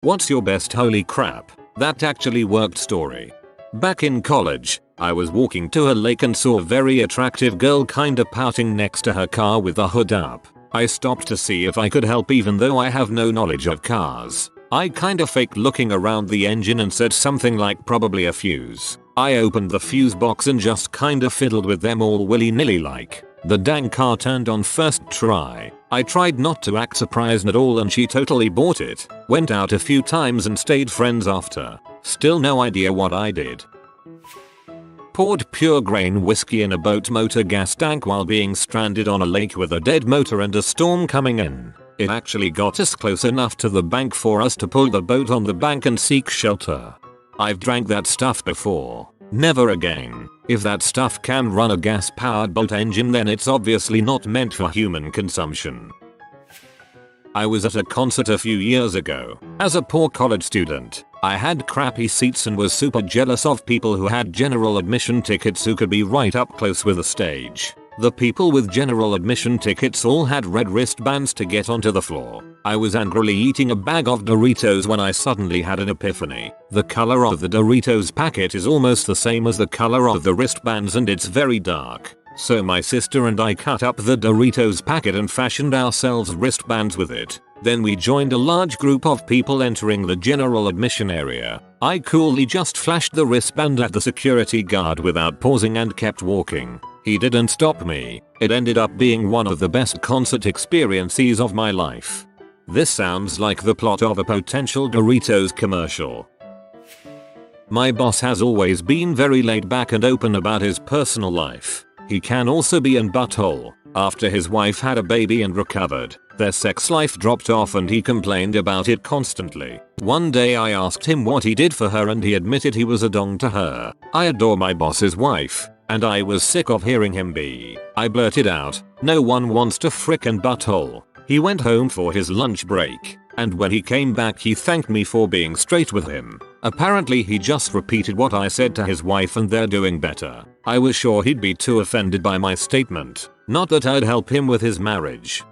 What's your best holy crap, that actually worked story? Back in college, I was walking to a lake and saw a very attractive girl kinda pouting next to her car with the hood up. I stopped to see if I could help even though I have no knowledge of cars. I kinda faked looking around the engine and said something like probably a fuse. I opened the fuse box and just kinda fiddled with them all willy-nilly like. The dang car turned on first try. I tried not to act surprised at all and she totally bought it. Went out a few times and stayed friends after. Still no idea what I did. Poured pure grain whiskey in a boat motor gas tank while being stranded on a lake with a dead motor and a storm coming in. It actually got us close enough to the bank for us to pull the boat on the bank and seek shelter. I've drank that stuff before. Never again. If that stuff can run a gas-powered boat engine then it's obviously not meant for human consumption. I was at a concert a few years ago. As a poor college student, I had crappy seats and was super jealous of people who had general admission tickets who could be right up close with the stage. The people with general admission tickets all had red wristbands to get onto the floor. I was angrily eating a bag of Doritos when I suddenly had an epiphany. The color of the Doritos packet is almost the same as the color of the wristbands and it's very dark. So my sister and I cut up the Doritos packet and fashioned ourselves wristbands with it. Then we joined a large group of people entering the general admission area. I coolly just flashed the wristband at the security guard without pausing and kept walking. He didn't stop me. It ended up being one of the best concert experiences of my life. This sounds like the plot of a potential Doritos commercial. My boss has always been very laid back and open about his personal life. He can also be an butthole. After his wife had a baby and recovered, their sex life dropped off and he complained about it constantly. One day I asked him what he did for her and he admitted he was a dong to her. I adore my boss's wife, and I was sick of hearing him be. I blurted out, "No one wants to frickin' butthole." He went home for his lunch break, and when he came back he thanked me for being straight with him. Apparently he just repeated what I said to his wife and they're doing better. I was sure he'd be too offended by my statement. Not that I'd help him with his marriage.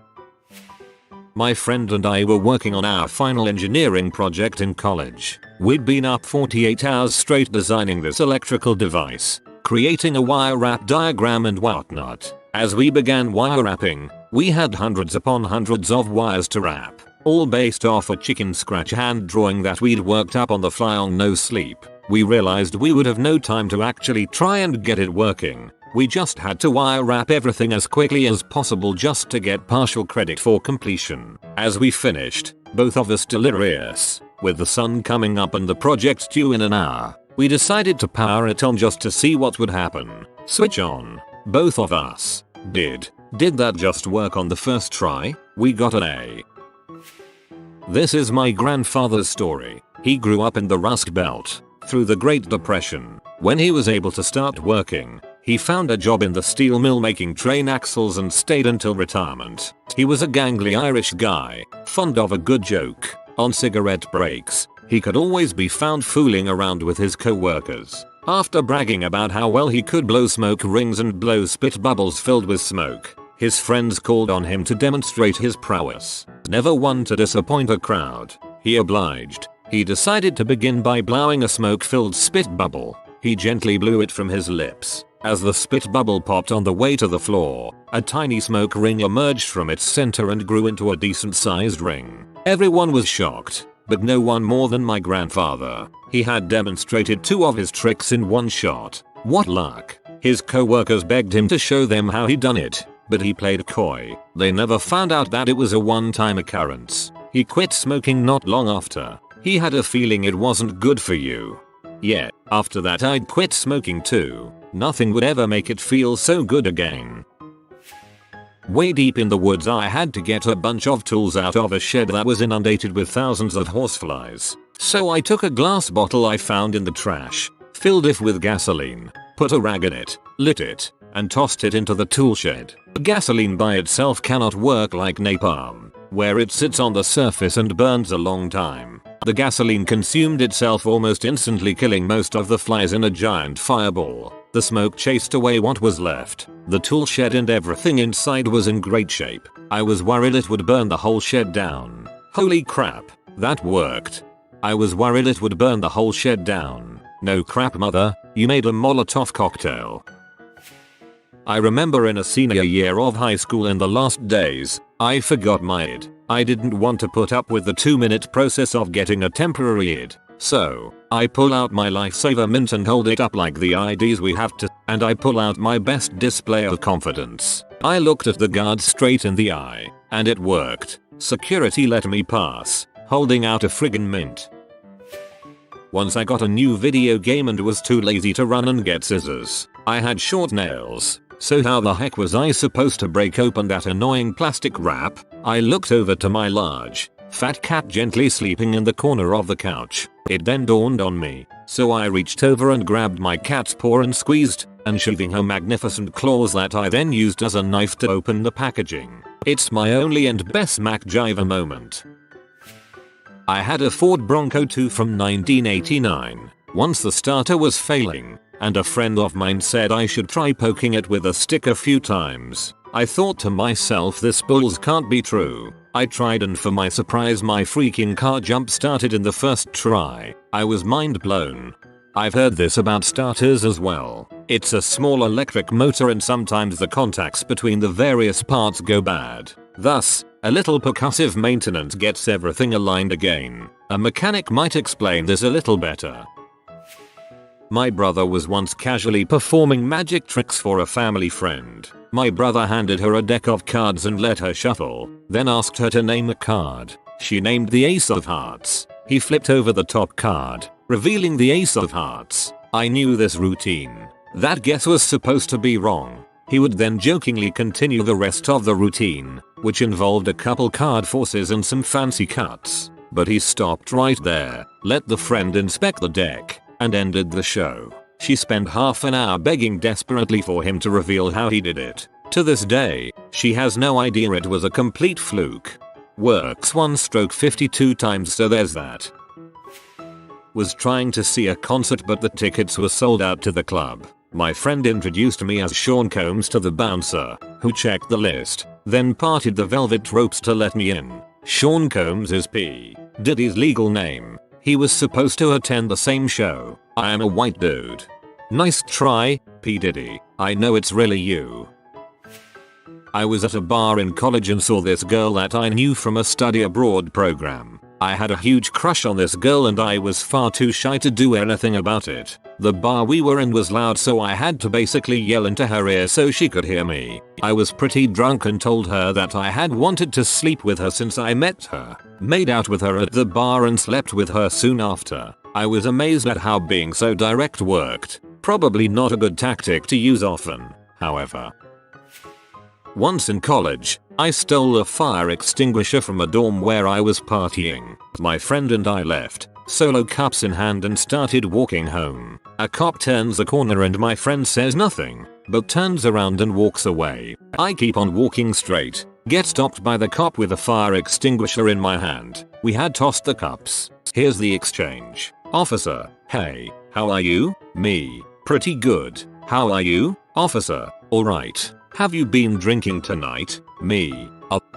My friend and I were working on our final engineering project in college. We'd been up 48 hours straight designing this electrical device, creating a wire wrap diagram and whatnot. As we began wire wrapping, we had hundreds upon hundreds of wires to wrap, all based off a chicken scratch hand drawing that we'd worked up on the fly on no sleep. We realized we would have no time to actually try and get it working. We just had to wire wrap everything as quickly as possible just to get partial credit for completion. As we finished, both of us delirious, with the sun coming up and the project due in an hour, we decided to power it on just to see what would happen. Switch on. Both of us did. Did that just work on the first try? We got an A. This is my grandfather's story. He grew up in the Rust Belt through the Great Depression. When he was able to start working, he found a job in the steel mill making train axles and stayed until retirement. He was a gangly Irish guy, fond of a good joke. On cigarette breaks, he could always be found fooling around with his co-workers. After bragging about how well he could blow smoke rings and blow spit bubbles filled with smoke, his friends called on him to demonstrate his prowess. Never one to disappoint a crowd, he obliged. He decided to begin by blowing a smoke-filled spit bubble. He gently blew it from his lips. As the spit bubble popped on the way to the floor, a tiny smoke ring emerged from its center and grew into a decent-sized ring. Everyone was shocked, but no one more than my grandfather. He had demonstrated 2 of his tricks in one shot. What luck. His co-workers begged him to show them how he'd done it, but he played coy. They never found out that it was a one-time occurrence. He quit smoking not long after. He had a feeling it wasn't good for you. Yeah, after that I'd quit smoking too. Nothing would ever make it feel so good again. Way deep in the woods I had to get a bunch of tools out of a shed that was inundated with thousands of horseflies. So I took a glass bottle I found in the trash, filled it with gasoline, put a rag in it, lit it, and tossed it into the tool shed. Gasoline by itself cannot work like napalm, where it sits on the surface and burns a long time. The gasoline consumed itself almost instantly, killing most of the flies in a giant fireball. The smoke chased away what was left. The tool shed and everything inside was in great shape. I was worried it would burn the whole shed down. Holy crap, that worked. I was worried it would burn the whole shed down. No crap, mother, you made a Molotov cocktail. I remember in a senior year of high school in the last days, I forgot my ID. I didn't want to put up with the 2-minute process of getting a temporary ID. So, I pull out my lifesaver mint and hold it up like the IDs we have to, and I pull out my best display of confidence. I looked at the guard straight in the eye, and it worked. Security let me pass, holding out a friggin' mint. Once I got a new video game and was too lazy to run and get scissors. I had short nails, so how the heck was I supposed to break open that annoying plastic wrap? I looked over to my large, fat cat gently sleeping in the corner of the couch. It then dawned on me, so I reached over and grabbed my cat's paw and squeezed, unsheathing her magnificent claws that I then used as a knife to open the packaging. It's my only and best MacGyver moment. I had a Ford Bronco 2 from 1989. Once the starter was failing, and a friend of mine said I should try poking it with a stick a few times. I thought to myself, this bulls can't be true. I tried, and for my surprise my freaking car jump started in the first try. I was mind blown. I've heard this about starters as well. It's a small electric motor and sometimes the contacts between the various parts go bad. Thus, a little percussive maintenance gets everything aligned again. A mechanic might explain this a little better. My brother was once casually performing magic tricks for a family friend. My brother handed her a deck of cards and let her shuffle, then asked her to name a card. She named the Ace of Hearts. He flipped over the top card, revealing the Ace of Hearts. I knew this routine. That guess was supposed to be wrong. He would then jokingly continue the rest of the routine, which involved a couple card forces and some fancy cuts. But he stopped right there, let the friend inspect the deck, and ended the show. She spent half an hour begging desperately for him to reveal how he did it. To this day, she has no idea it was a complete fluke. Works one stroke 52 times, so there's that. Was trying to see a concert but the tickets were sold out to the club. My friend introduced me as Sean Combs to the bouncer, who checked the list, then parted the velvet ropes to let me in. Sean Combs is P. Diddy's legal name. He was supposed to attend the same show. I am a white dude. Nice try, P. Diddy. I know it's really you. I was at a bar in college and saw this girl that I knew from a study abroad program. I had a huge crush on this girl and I was far too shy to do anything about it. The bar we were in was loud, so I had to basically yell into her ear so she could hear me. I was pretty drunk and told her that I had wanted to sleep with her since I met her, made out with her at the bar and slept with her soon after. I was amazed at how being so direct worked. Probably not a good tactic to use often, however. Once in college, I stole a fire extinguisher from a dorm where I was partying. My friend and I left, solo cups in hand, and started walking home. A cop turns the corner and my friend says nothing, but turns around and walks away. I keep on walking straight, get stopped by the cop with a fire extinguisher in my hand. We had tossed the cups. Here's the exchange. Officer: hey, how are you? Me: pretty good. How are you? Officer: alright. Have you been drinking tonight? Me: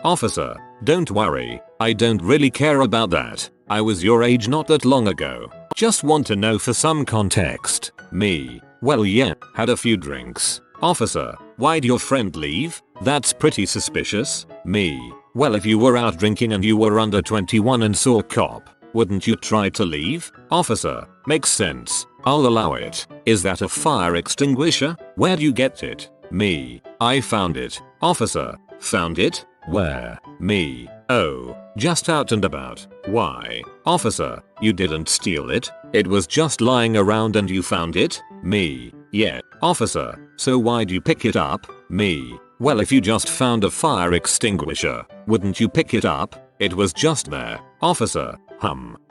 officer, don't worry, I don't really care about that. I was your age not that long ago. Just want to know for some context. Me: well, yeah, had a few drinks. Officer: why'd your friend leave? That's pretty suspicious. Me: well, if you were out drinking and you were under 21 and saw a cop, wouldn't you try to leave? Officer: makes sense. I'll allow it. Is that a fire extinguisher? Where'd you get it? Me: I found it. Officer: found it? Where? Me: oh, just out and about. Why? Officer: you didn't steal it? It was just lying around and you found it? Me: yeah. Officer: so why'd you pick it up? Me: well, if you just found a fire extinguisher, wouldn't you pick it up? It was just there. Officer: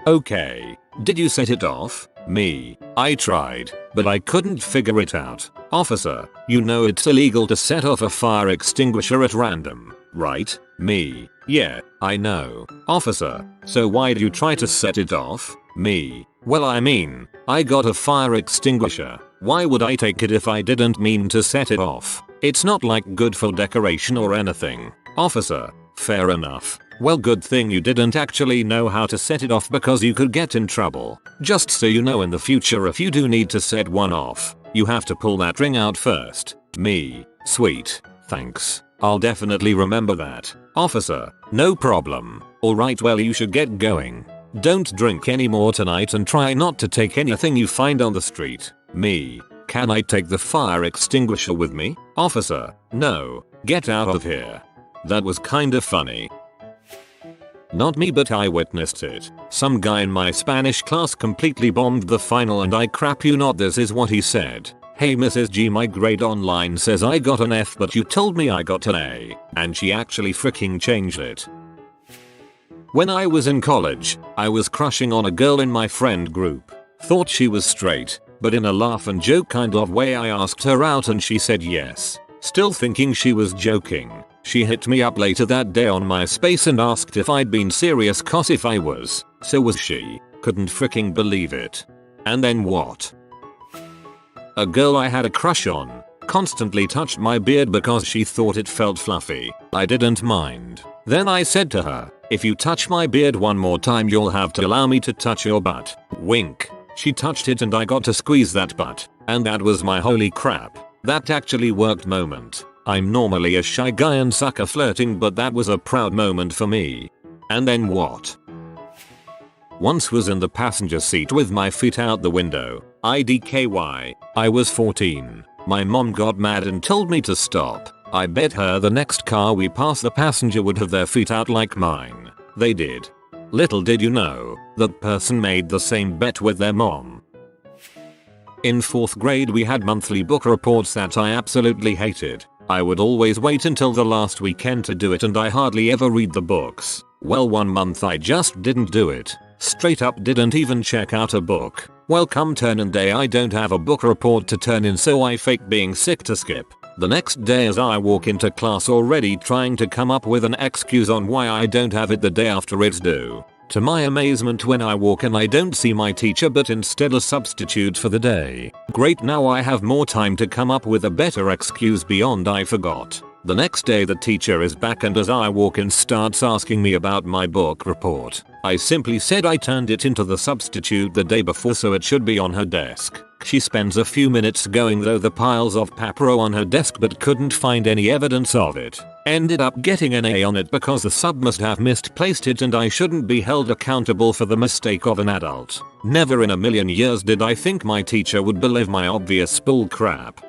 okay. Did you set it off? Me: I tried, but I couldn't figure it out. Officer: you know it's illegal to set off a fire extinguisher at random, right? Me: yeah, I know. Officer: so why'd you try to set it off? Me: well, I mean, I got a fire extinguisher. Why would I take it if I didn't mean to set it off? It's not like good for decoration or anything. Officer: fair enough. Well, good thing you didn't actually know how to set it off because you could get in trouble. Just so you know, in the future if you do need to set one off, you have to pull that ring out first. Me. Sweet. Thanks. I'll definitely remember that. Officer. No problem. Alright, well, you should get going. Don't drink anymore tonight and try not to take anything you find on the street. Me. Can I take the fire extinguisher with me? Officer. No. Get out of here. That was kinda funny. Not me, but I witnessed it. Some guy in my Spanish class completely bombed the final and I crap you not, this is what he said. Hey Mrs. G, my grade online says I got an F but you told me I got an A. And she actually freaking changed it. When I was in college, I was crushing on a girl in my friend group. Thought she was straight, but in a laugh and joke kind of way I asked her out and she said yes. Still thinking she was joking, she hit me up later that day on MySpace and asked if I'd been serious, cause if I was, so was she. Couldn't freaking believe it. And then what? A girl I had a crush on constantly touched my beard because she thought it felt fluffy. I didn't mind. Then I said to her, if you touch my beard one more time you'll have to allow me to touch your butt. Wink. She touched it and I got to squeeze that butt. And that was my holy crap. That actually worked moment. I'm normally a shy guy and suck at flirting, but that was a proud moment for me. And then what? Once was in the passenger seat with my feet out the window. IDKY. I was 14. My mom got mad and told me to stop. I bet her the next car we passed the passenger would have their feet out like mine. They did. Little did you know, that person made the same bet with their mom. In 4th grade we had monthly book reports that I absolutely hated. I would always wait until the last weekend to do it and I hardly ever read the books. Well, one month I just didn't do it. Straight up didn't even check out a book. Well, come turn-in day I don't have a book report to turn in, so I fake being sick to skip. The next day as I walk into class already trying to come up with an excuse on why I don't have it the day after it's due. To my amazement, when I walk in I don't see my teacher but instead a substitute for the day. Great, now I have more time to come up with a better excuse beyond I forgot. The next day the teacher is back and as I walk in starts asking me about my book report. I simply said I turned it into the substitute the day before so it should be on her desk. She spends a few minutes going through the piles of papero on her desk but couldn't find any evidence of it. Ended up getting an A on it because the sub must have misplaced it and I shouldn't be held accountable for the mistake of an adult. Never in a million years did I think my teacher would believe my obvious bull crap.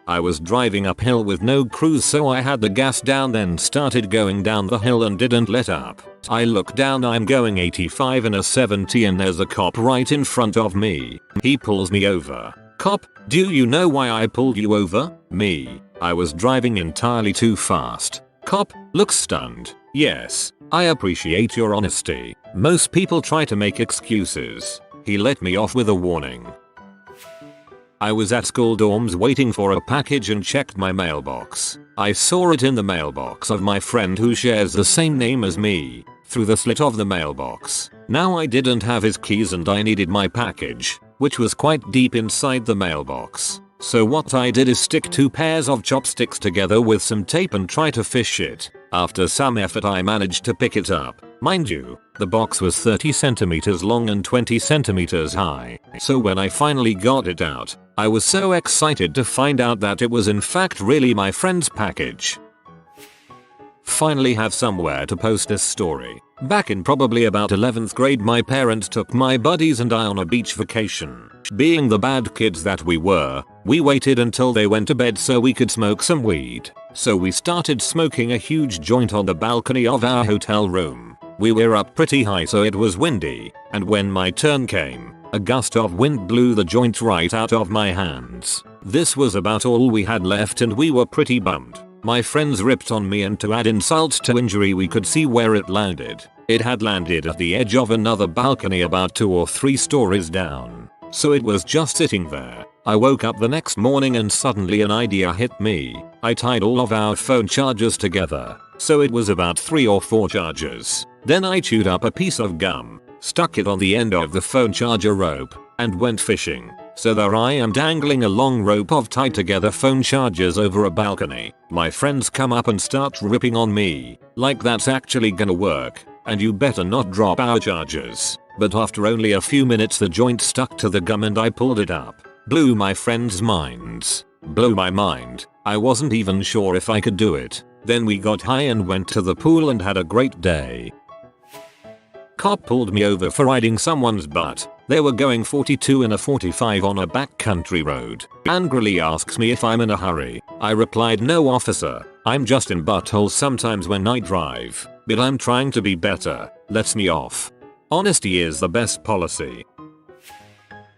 I was driving uphill with no cruise so I had the gas down, then started going down the hill and didn't let up. I look down, I'm going 85 in a 70 and there's a cop right in front of me. He pulls me over. Cop, do you know why I pulled you over? Me. I was driving entirely too fast. Cop, looks stunned. Yes, I appreciate your honesty. Most people try to make excuses. He let me off with a warning. I was at school dorms waiting for a package and checked my mailbox. I saw it in the mailbox of my friend who shares the same name as me, through the slit of the mailbox. Now I didn't have his keys and I needed my package, which was quite deep inside the mailbox. So what I did is stick 2 pairs of chopsticks together with some tape and try to fish it. After some effort I managed to pick it up. Mind you, the box was 30 centimeters long and 20 centimeters high. So when I finally got it out, I was so excited to find out that it was in fact really my friend's package. Finally have somewhere to post this story. Back in probably about 11th grade my parents took my buddies and I on a beach vacation. Being the bad kids that we were, we waited until they went to bed so we could smoke some weed. So we started smoking a huge joint on the balcony of our hotel room. We were up pretty high so it was windy, and when my turn came, a gust of wind blew the joint right out of my hands. This was about all we had left and we were pretty bummed. My friends ripped on me and to add insult to injury we could see where it landed. It had landed at the edge of another balcony about 2 or 3 stories down. So it was just sitting there. I woke up the next morning and suddenly an idea hit me. I tied all of our phone chargers together. So it was about 3 or 4 chargers. Then I chewed up a piece of gum, stuck it on the end of the phone charger rope, and went fishing. So there I am dangling a long rope of tied together phone chargers over a balcony. My friends come up and start ripping on me, like that's actually gonna work, and you better not drop our chargers. But after only a few minutes the joint stuck to the gum and I pulled it up. Blew my friends' minds. Blew my mind. I wasn't even sure if I could do it. Then we got high and went to the pool and had a great day. Cop pulled me over for riding someone's butt. They were going 42 in a 45 on a backcountry road. Angrily asks me if I'm in a hurry. I replied, no officer, I'm just in butthole sometimes when I drive, but I'm trying to be better. Lets me off. Honesty is the best policy.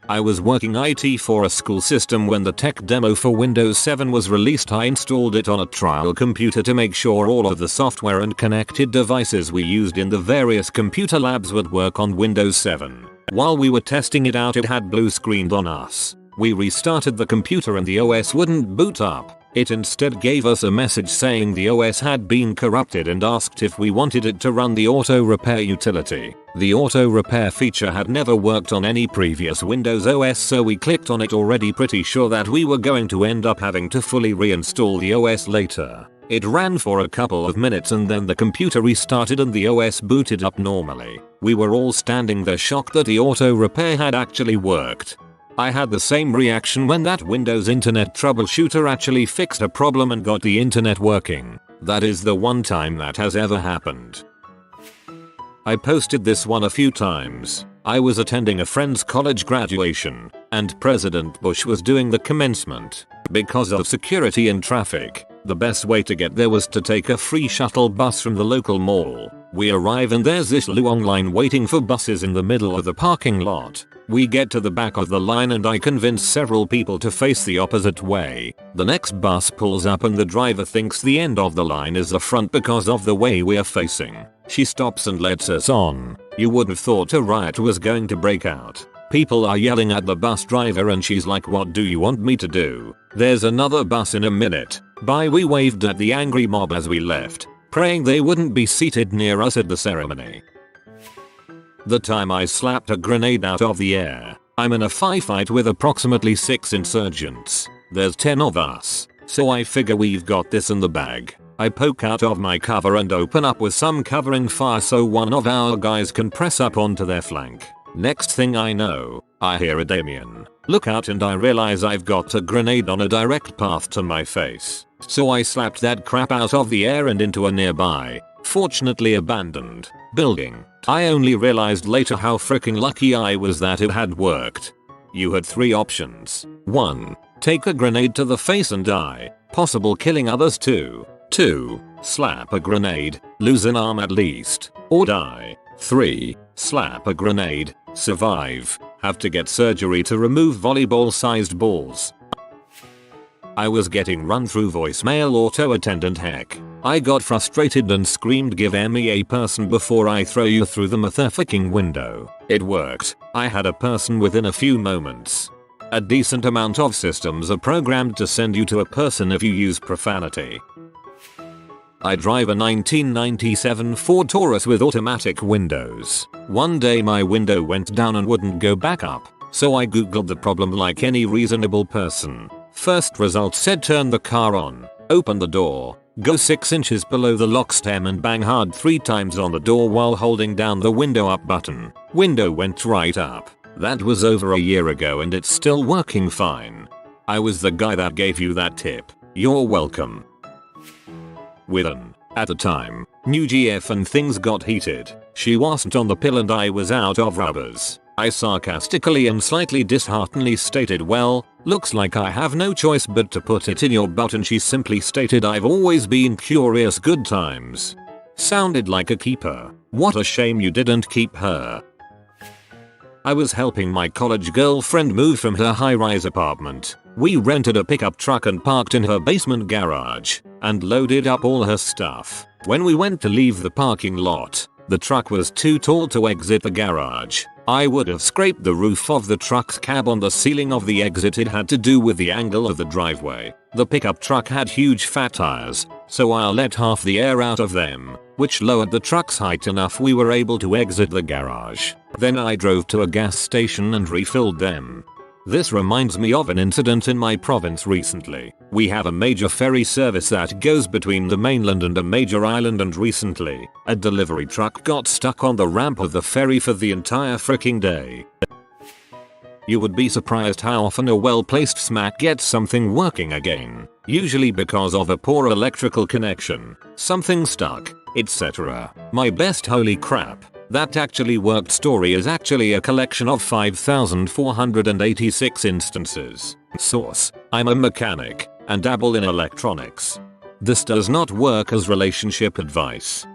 I was working IT for a school system when the tech demo for Windows 7 was released. I installed it on a trial computer to make sure all of the software and connected devices we used in the various computer labs would work on Windows 7. While we were testing it out, it had blue screened on us. We restarted the computer and the OS wouldn't boot up. It instead gave us a message saying the OS had been corrupted and asked if we wanted it to run the auto repair utility. The auto repair feature had never worked on any previous Windows OS, so we clicked on it already pretty sure that we were going to end up having to fully reinstall the OS later. It ran for a couple of minutes and then the computer restarted and the OS booted up normally. We were all standing there shocked that the auto repair had actually worked. I had the same reaction when that Windows Internet troubleshooter actually fixed a problem and got the internet working. That is the one time that has ever happened. I posted this one a few times. I was attending a friend's college graduation, and President Bush was doing the commencement. Because of security and traffic, the best way to get there was to take a free shuttle bus from the local mall. We arrive and there's this long line waiting for buses in the middle of the parking lot. We get to the back of the line and I convince several people to face the opposite way. The next bus pulls up and the driver thinks the end of the line is the front because of the way we are facing. She stops and lets us on. You would have thought a riot was going to break out. People are yelling at the bus driver and she's like, what do you want me to do? There's another bus in a minute. Bye. We waved at the angry mob as we left, praying they wouldn't be seated near us at the ceremony. The time I slapped a grenade out of the air. I'm in a firefight with approximately 6 insurgents. There's 10 of us, so I figure we've got this in the bag. I poke out of my cover and open up with some covering fire so one of our guys can press up onto their flank. Next thing I know, I hear a Damien, look out, and I realize I've got a grenade on a direct path to my face. So I slapped that crap out of the air and into a nearby, fortunately abandoned, building. I only realized later how freaking lucky I was that it had worked. You had 3 options. 1. Take a grenade to the face and die, possible killing others too. 2. Slap a grenade, lose an arm at least, or die. 3. Slap a grenade, survive, have to get surgery to remove volleyball-sized balls. I was getting run through voicemail auto attendant. Heck, I got frustrated and screamed, give me a person before I throw you through the motherfucking window. It worked. I had a person within a few moments. A decent amount of systems are programmed to send you to a person if you use profanity. I drive a 1997 Ford Taurus with automatic windows. One day my window went down and wouldn't go back up, so I googled the problem like any reasonable person. First result said turn the car on, open the door, go 6 inches below the lock stem and bang hard 3 times on the door while holding down the window up button. Window went right up. That was over a year ago and it's still working fine. I was the guy that gave you that tip. You're welcome. With an, at the time, new GF and things got heated. She wasn't on the pill and I was out of rubbers. I sarcastically and slightly disheartenedly stated, well, looks like I have no choice but to put it in your butt, and she simply stated, I've always been curious. Good times. Sounded like a keeper. What a shame you didn't keep her. I was helping my college girlfriend move from her high-rise apartment. We rented a pickup truck and parked in her basement garage and loaded up all her stuff. When we went to leave the parking lot, the truck was too tall to exit the garage. I would have scraped the roof of the truck's cab on the ceiling of the exit. It had to do with the angle of the driveway. The pickup truck had huge fat tires, so I let half the air out of them, which lowered the truck's height enough we were able to exit the garage. Then I drove to a gas station and refilled them. This reminds me of an incident in my province recently. We have a major ferry service that goes between the mainland and a major island, and recently, a delivery truck got stuck on the ramp of the ferry for the entire freaking day. You would be surprised how often a well-placed smack gets something working again, usually because of a poor electrical connection, something stuck, etc. My best holy crap, that actually worked story is actually a collection of 5,486 instances. Source: I'm a mechanic and dabble in electronics. This does not work as relationship advice.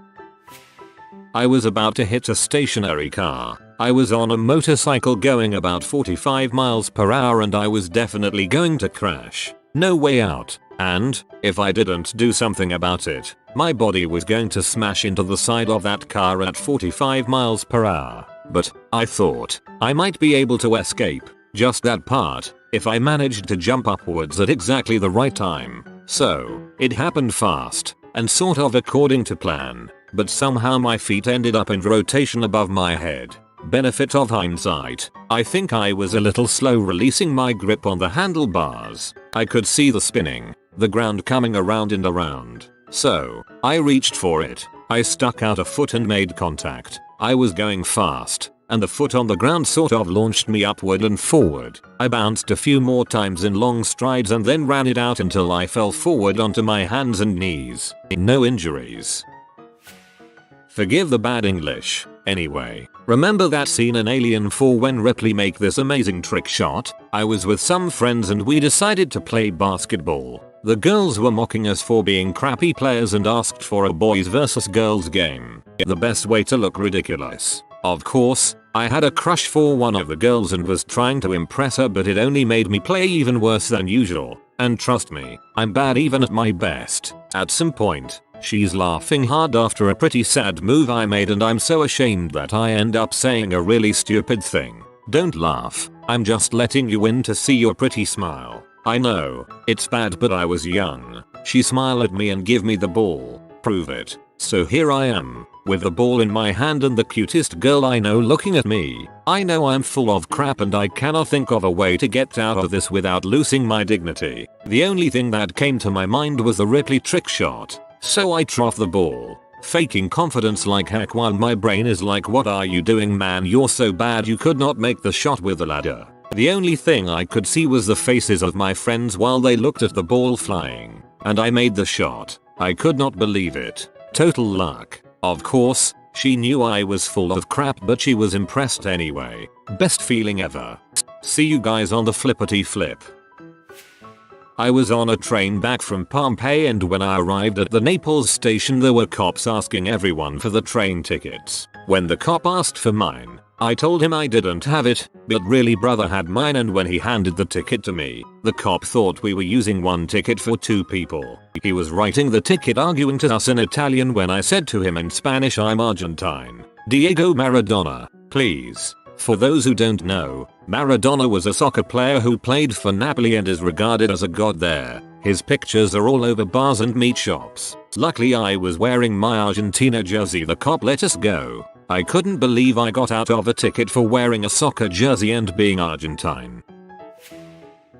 I was about to hit a stationary car. I was on a motorcycle going about 45 miles per hour and I was definitely going to crash. No way out. And, if I didn't do something about it, my body was going to smash into the side of that car at 45 miles per hour. But, I thought, I might be able to escape, just that part, if I managed to jump upwards at exactly the right time. So, it happened fast, and sort of according to plan, but somehow my feet ended up in rotation above my head. Benefit of hindsight, I think I was a little slow releasing my grip on the handlebars. I could see the spinning, the ground coming around and around. So, I reached for it. I stuck out a foot and made contact. I was going fast, and the foot on the ground sort of launched me upward and forward. I bounced a few more times in long strides and then ran it out until I fell forward onto my hands and knees. No injuries. Forgive the bad English. Anyway, remember that scene in Alien 4 when Ripley make this amazing trick shot? I was with some friends and we decided to play basketball. The girls were mocking us for being crappy players and asked for a boys versus girls game. The best way to look ridiculous. Of course, I had a crush for one of the girls and was trying to impress her, but it only made me play even worse than usual. And trust me, I'm bad even at my best. At some point, she's laughing hard after a pretty sad move I made and I'm so ashamed that I end up saying a really stupid thing. Don't laugh, I'm just letting you in to see your pretty smile. I know, it's bad but I was young. She smiled at me and give me the ball. Prove it. So here I am, with the ball in my hand and the cutest girl I know looking at me. I know I'm full of crap and I cannot think of a way to get out of this without losing my dignity. The only thing that came to my mind was the Ripley trick shot. So I trough the ball, faking confidence like heck while my brain is like, what are you doing, man? You're so bad you could not make the shot with the ladder. The only thing I could see was the faces of my friends while they looked at the ball flying. And I made the shot. I could not believe it. Total luck. Of course, she knew I was full of crap but she was impressed anyway. Best feeling ever. See you guys on the flippity flip. I was on a train back from Pompeii and when I arrived at the Naples station there were cops asking everyone for the train tickets. When the cop asked for mine, I told him I didn't have it, but really brother had mine, and when he handed the ticket to me, the cop thought we were using one ticket for two people. He was writing the ticket arguing to us in Italian when I said to him in Spanish, I'm Argentine. Diego Maradona, please. For those who don't know, Maradona was a soccer player who played for Napoli and is regarded as a god there. His pictures are all over bars and meat shops. Luckily I was wearing my Argentina jersey. The cop let us go. I couldn't believe I got out of a ticket for wearing a soccer jersey and being Argentine.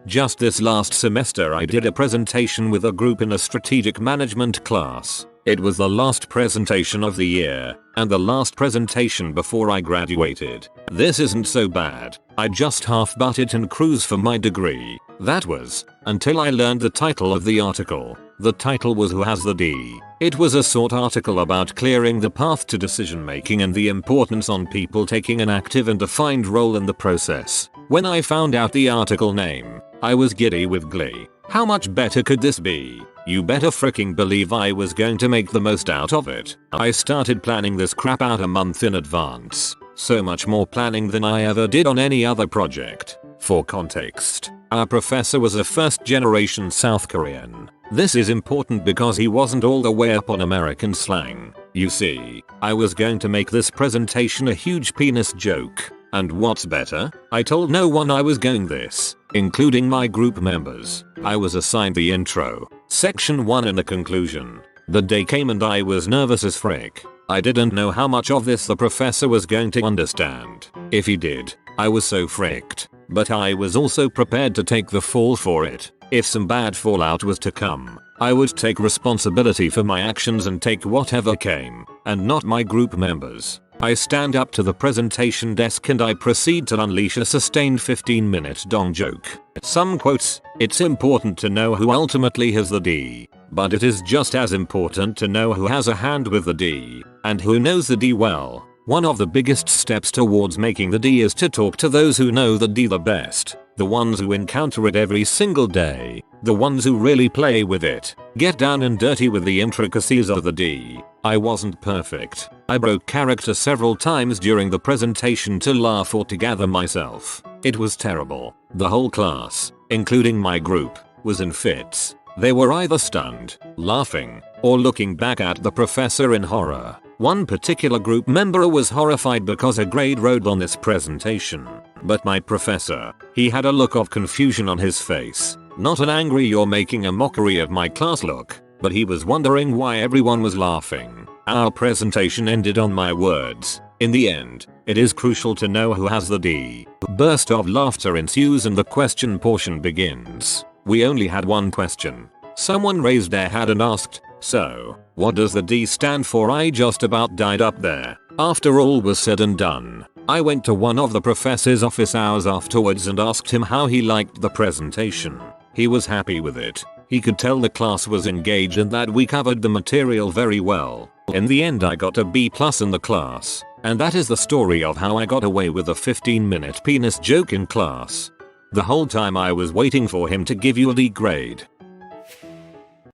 Just this last semester I did a presentation with a group in a strategic management class. It was the last presentation of the year, and the last presentation before I graduated. This isn't so bad. I just half butt it and cruise for my degree. That was, until I learned the title of the article. The title was Who Has the D? It was a short article about clearing the path to decision making and the importance on people taking an active and defined role in the process. When I found out the article name, I was giddy with glee. How much better could this be? You better freaking believe I was going to make the most out of it. I started planning this crap out a month in advance. So much more planning than I ever did on any other project. For context, our professor was a first-generation South Korean. This is important because he wasn't all the way up on American slang. You see, I was going to make this presentation a huge penis joke. And what's better, I told no one I was going this, including my group members. I was assigned the intro, section 1 and the conclusion. The day came and I was nervous as frick. I didn't know how much of this the professor was going to understand. If he did, I was so fricked. but I was also prepared to take the fall for it. If some bad fallout was to come, I would take responsibility for my actions and take whatever came, and not my group members. I stand up to the presentation desk and I proceed to unleash a sustained 15-minute dong joke. Some quotes, "It's important to know who ultimately has the D, but it is just as important to know who has a hand with the D, and who knows the D well. One of the biggest steps towards making the D is to talk to those who know the D the best. The ones who encounter it every single day. The ones who really play with it. Get down and dirty with the intricacies of the D." I wasn't perfect. I broke character several times during the presentation to laugh or to gather myself. It was terrible. The whole class, including my group, was in fits. They were either stunned, laughing, or looking back at the professor in horror. One particular group member was horrified because a grade rode on this presentation. But my professor, he had a look of confusion on his face. Not an angry "you're making a mockery of my class" look, but he was wondering why everyone was laughing. Our presentation ended on my words, "In the end, it is crucial to know who has the D." Burst of laughter ensues and the question portion begins. We only had one question. Someone raised their hand and asked, "So, what does the D stand for?" I just about died up there. After all was said and done, I went to one of the professor's office hours afterwards and asked him how he liked the presentation. He was happy with it. He could tell the class was engaged and that we covered the material very well. In the end I got a B+ in the class. And that is the story of how I got away with a 15-minute penis joke in class. The whole time I was waiting for him to give you a D grade.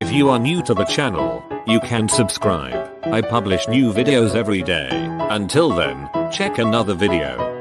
If you are new to the channel, you can subscribe. I publish new videos every day. Until then, check another video.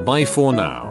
Bye for now.